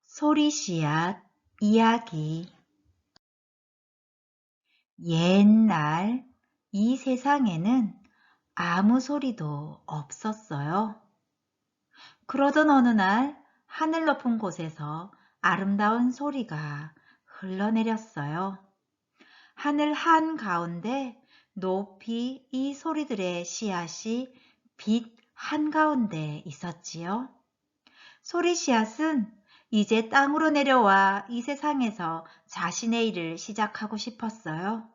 소리씨앗 이야기. 옛날 이 세상에는 아무 소리도 없었어요. 그러던 어느 날 하늘 높은 곳에서 아름다운 소리가 흘러내렸어요. 하늘 한가운데 높이 이 소리들의 씨앗이 빛 한가운데 있었지요. 소리 씨앗은 이제 땅으로 내려와 이 세상에서 자신의 일을 시작하고 싶었어요.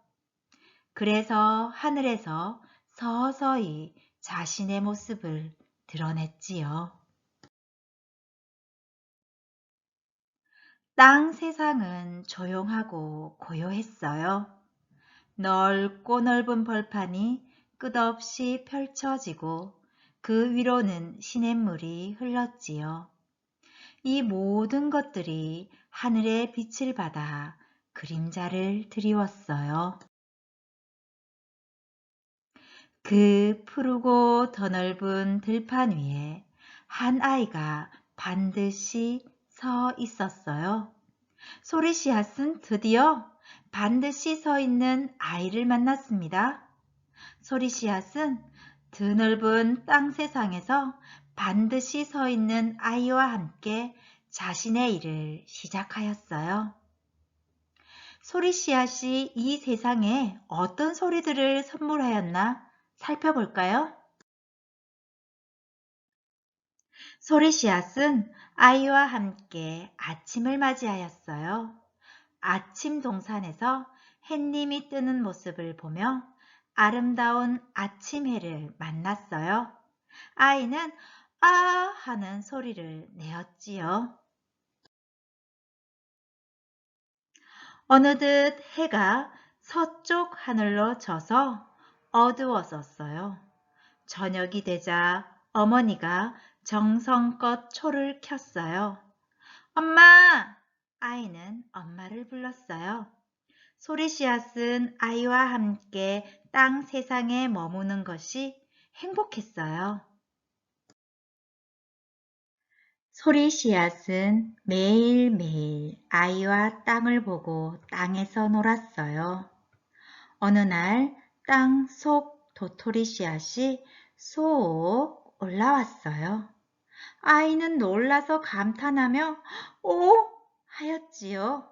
그래서 하늘에서 서서히 자신의 모습을 드러냈지요. 땅 세상은 조용하고 고요했어요. 넓고 넓은 벌판이 끝없이 펼쳐지고 그 위로는 시냇물이 흘렀지요. 이 모든 것들이 하늘의 빛을 받아 그림자를 드리웠어요. 그 푸르고 더 넓은 들판 위에 한 아이가 반드시 서 있었어요. 소리씨앗은 드디어 반드시 서 있는 아이를 만났습니다. 소리씨앗은 드넓은 땅 세상에서 반드시 서 있는 아이와 함께 자신의 일을 시작하였어요. 소리씨앗이 이 세상에 어떤 소리들을 선물하였나 살펴볼까요? 소리씨앗은 아이와 함께 아침을 맞이하였어요. 아침 동산에서 햇님이 뜨는 모습을 보며 아름다운 아침 해를 만났어요. 아이는 아 하는 소리를 내었지요. 어느덧 해가 서쪽 하늘로 져서 어두워졌어요. 저녁이 되자 어머니가 정성껏 초를 켰어요. 엄마! 아이는 엄마를 불렀어요. 소리씨앗은 아이와 함께 땅 세상에 머무는 것이 행복했어요. 소리씨앗은 매일매일 아이와 땅을 보고 땅에서 놀았어요. 어느 날 땅 속 도토리 씨앗이 쏙 올라왔어요. 아이는 놀라서 감탄하며 오! 하였지요.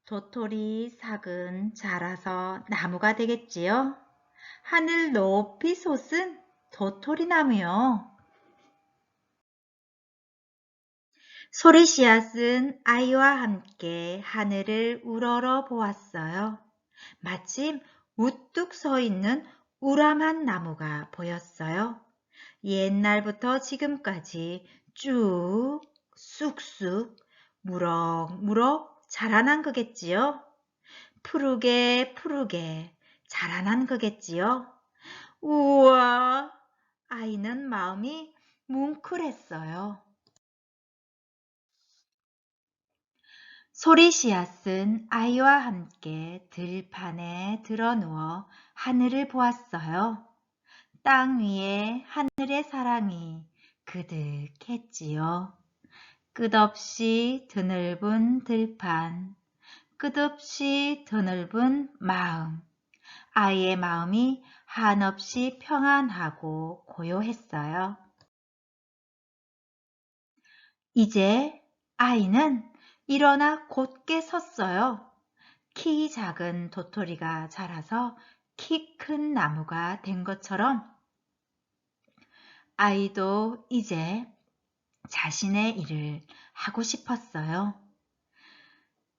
도토리 삭은 자라서 나무가 되겠지요. 하늘 높이 솟은 도토리 나무요. 소리 씨앗은 아이와 함께 하늘을 우러러 보았어요. 마침 우뚝 서 있는 우람한 나무가 보였어요. 옛날부터 지금까지 쭉 쑥쑥 무럭무럭 자라난 거겠지요. 푸르게 푸르게 자라난 거겠지요. 우와! 아이는 마음이 뭉클했어요. 소리씨앗은 아이와 함께 들판에 드러누워 하늘을 보았어요. 땅 위에 하늘의 사랑이 그득했지요. 끝없이 드넓은 들판, 끝없이 드넓은 마음. 아이의 마음이 한없이 평안하고 고요했어요. 이제 아이는 일어나 곧게 섰어요. 키 작은 도토리가 자라서 키 큰 나무가 된 것처럼 아이도 이제 자신의 일을 하고 싶었어요.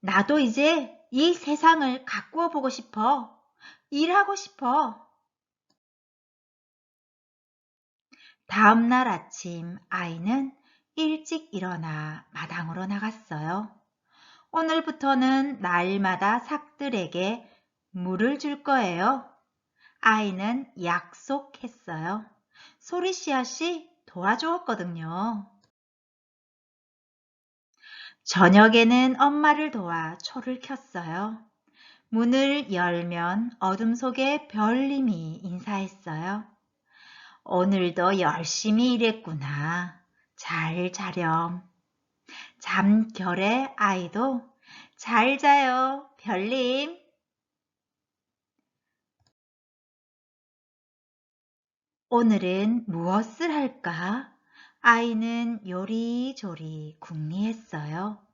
나도 이제 이 세상을 가꾸어 보고 싶어. 일하고 싶어. 다음 날 아침 아이는 일찍 일어나 마당으로 나갔어요. 오늘부터는 날마다 삭들에게 물을 줄 거예요. 아이는 약속했어요. 소리씨앗이 도와주었거든요. 저녁에는 엄마를 도와 초를 켰어요. 문을 열면 어둠 속에 별님이 인사했어요. 오늘도 열심히 일했구나. 잘 자렴. 잠결에 아이도 잘 자요, 별님. 오늘은 무엇을 할까? 아이는 요리조리 궁리했어요.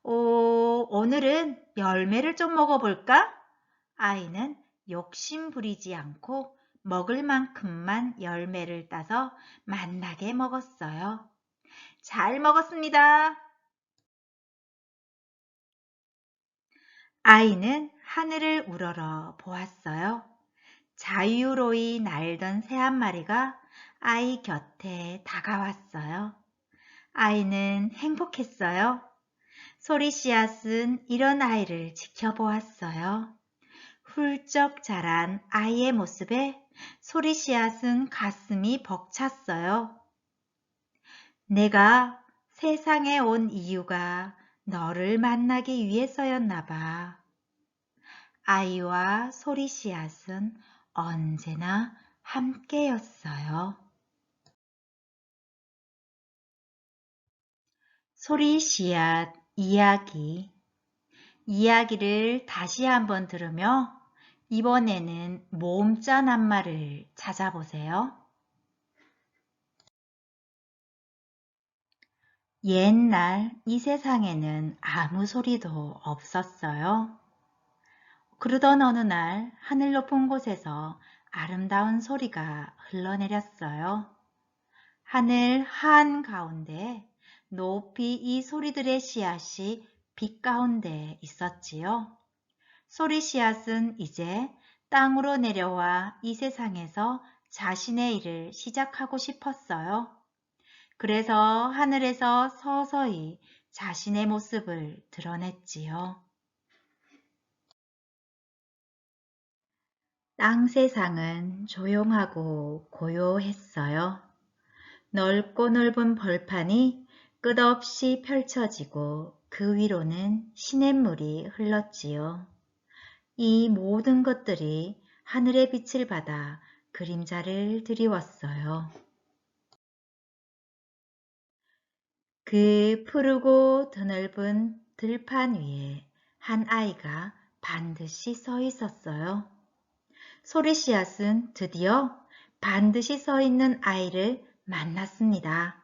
오늘은 열매를 좀 먹어볼까? 아이는 욕심 부리지 않고 먹을 만큼만 열매를 따서 맛나게 먹었어요. 잘 먹었습니다. 아이는 하늘을 우러러 보았어요. 자유로이 날던 새 한 마리가 아이 곁에 다가왔어요. 아이는 행복했어요. 소리 씨앗은 이런 아이를 지켜보았어요. 훌쩍 자란 아이의 모습에 소리 씨앗은 가슴이 벅찼어요. 내가 세상에 온 이유가 너를 만나기 위해서였나 봐. 아이와 소리 씨앗은 언제나 함께였어요. 소리 씨앗 이야기. 이야기를 다시 한번 들으며 이번에는 모음자 낱말을 찾아보세요. 옛날 이 세상에는 아무 소리도 없었어요. 그러던 어느 날 하늘 높은 곳에서 아름다운 소리가 흘러내렸어요. 하늘 한가운데 높이 이 소리들의 씨앗이 빛 가운데 있었지요. 소리 씨앗은 이제 땅으로 내려와 이 세상에서 자신의 일을 시작하고 싶었어요. 그래서 하늘에서 서서히 자신의 모습을 드러냈지요. 땅 세상은 조용하고 고요했어요. 넓고 넓은 벌판이 끝없이 펼쳐지고 그 위로는 시냇물이 흘렀지요. 이 모든 것들이 하늘의 빛을 받아 그림자를 드리웠어요. 그 푸르고 드넓은 들판 위에 한 아이가 반드시 서 있었어요. 소리 씨앗은 드디어 반드시 서 있는 아이를 만났습니다.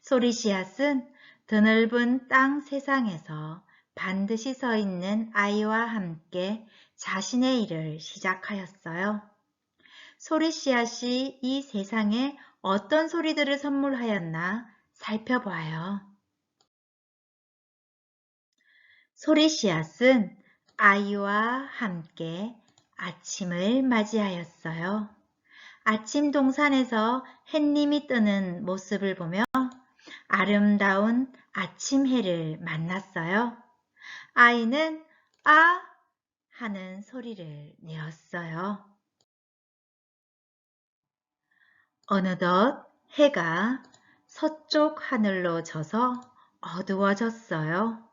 소리 씨앗은 드넓은 땅 세상에서 반드시 서 있는 아이와 함께 자신의 일을 시작하였어요. 소리 씨앗이 이 세상에 어떤 소리들을 선물하였나 살펴봐요. 소리 씨앗은 아이와 함께 아침을 맞이하였어요. 아침 동산에서 햇님이 뜨는 모습을 보며 아름다운 아침 해를 만났어요. 아이는 아 하는 소리를 내었어요. 어느덧 해가 서쪽 하늘로 져서 어두워졌어요.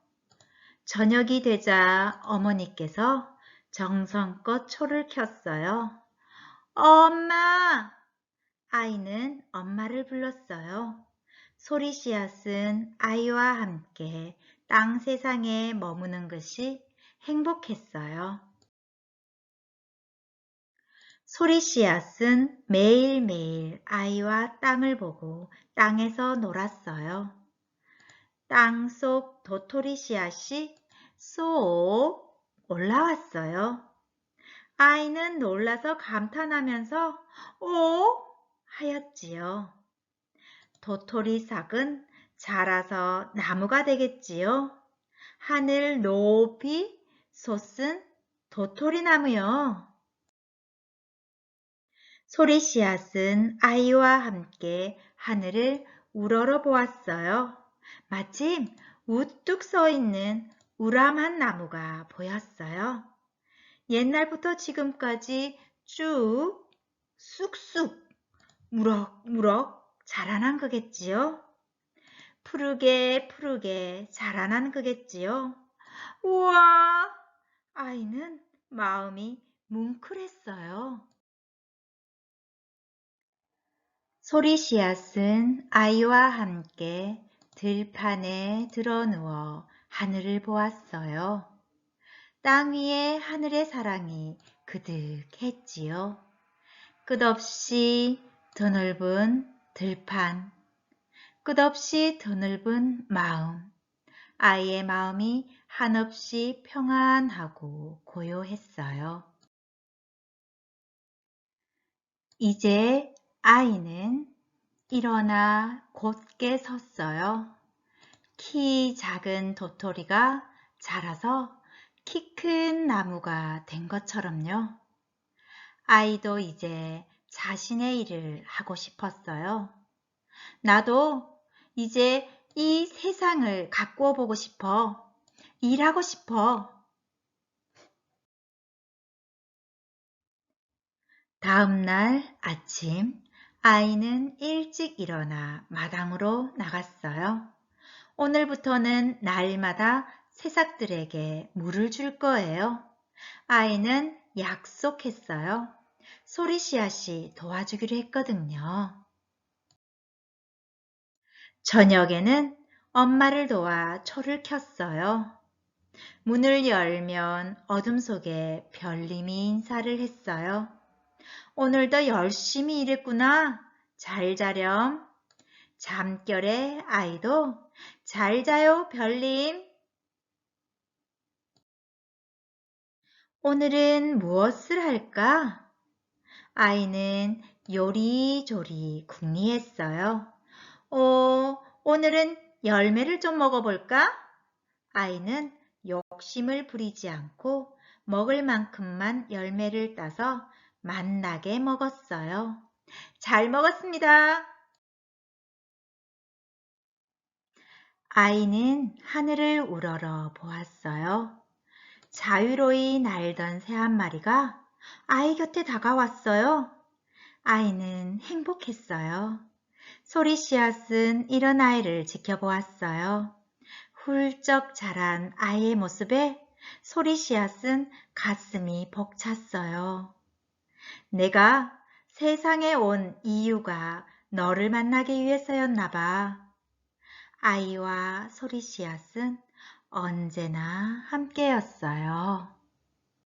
저녁이 되자 어머니께서 정성껏 초를 켰어요. 엄마! 아이는 엄마를 불렀어요. 소리 씨앗은 아이와 함께 땅 세상에 머무는 것이 행복했어요. 소리 씨앗은 매일매일 아이와 땅을 보고 땅에서 놀았어요. 땅속 도토리 씨앗이 쏙 올라왔어요. 아이는 놀라서 감탄하면서 오! 하였지요. 도토리 싹은 자라서 나무가 되겠지요. 하늘 높이 솟은 도토리 나무요. 소리 씨앗은 아이와 함께 하늘을 우러러 보았어요. 마침 우뚝 서 있는 우람한 나무가 보였어요. 옛날부터 지금까지 쭉 쑥쑥 무럭무럭 자라난 거겠지요. 푸르게 푸르게 자라난 거겠지요. 우와! 아이는 마음이 뭉클했어요. 소리 씨앗은 아이와 함께 들판에 드러누워 하늘을 보았어요. 땅 위에 하늘의 사랑이 그득했지요. 끝없이 드넓은 들판, 끝없이 드넓은 마음, 아이의 마음이 한없이 평안하고 고요했어요. 이제 아이는 일어나 곧게 섰어요. 키 작은 도토리가 자라서 키 큰 나무가 된 것처럼요. 아이도 이제 자신의 일을 하고 싶었어요. 나도 이제 이 세상을 가꾸어 보고 싶어. 일하고 싶어. 다음 날 아침, 아이는 일찍 일어나 마당으로 나갔어요. 오늘부터는 날마다 새싹들에게 물을 줄 거예요. 아이는 약속했어요. 소리씨앗이 도와주기로 했거든요. 저녁에는 엄마를 도와 초를 켰어요. 문을 열면 어둠 속에 별님이 인사를 했어요. 오늘도 열심히 일했구나. 잘 자렴. 잠결에 아이도 잘 자요, 별님. 오늘은 무엇을 할까? 아이는 요리조리 궁리했어요. 오늘은 열매를 좀 먹어볼까? 아이는 욕심을 부리지 않고 먹을 만큼만 열매를 따서 맛나게 먹었어요. 잘 먹었습니다. 아이는 하늘을 우러러 보았어요. 자유로이 날던 새 한 마리가 아이 곁에 다가왔어요. 아이는 행복했어요. 소리씨앗은 이런 아이를 지켜보았어요. 훌쩍 자란 아이의 모습에 소리씨앗은 가슴이 벅찼어요. 내가 세상에 온 이유가 너를 만나기 위해서였나 봐. 아이와 소리씨앗은 언제나 함께였어요.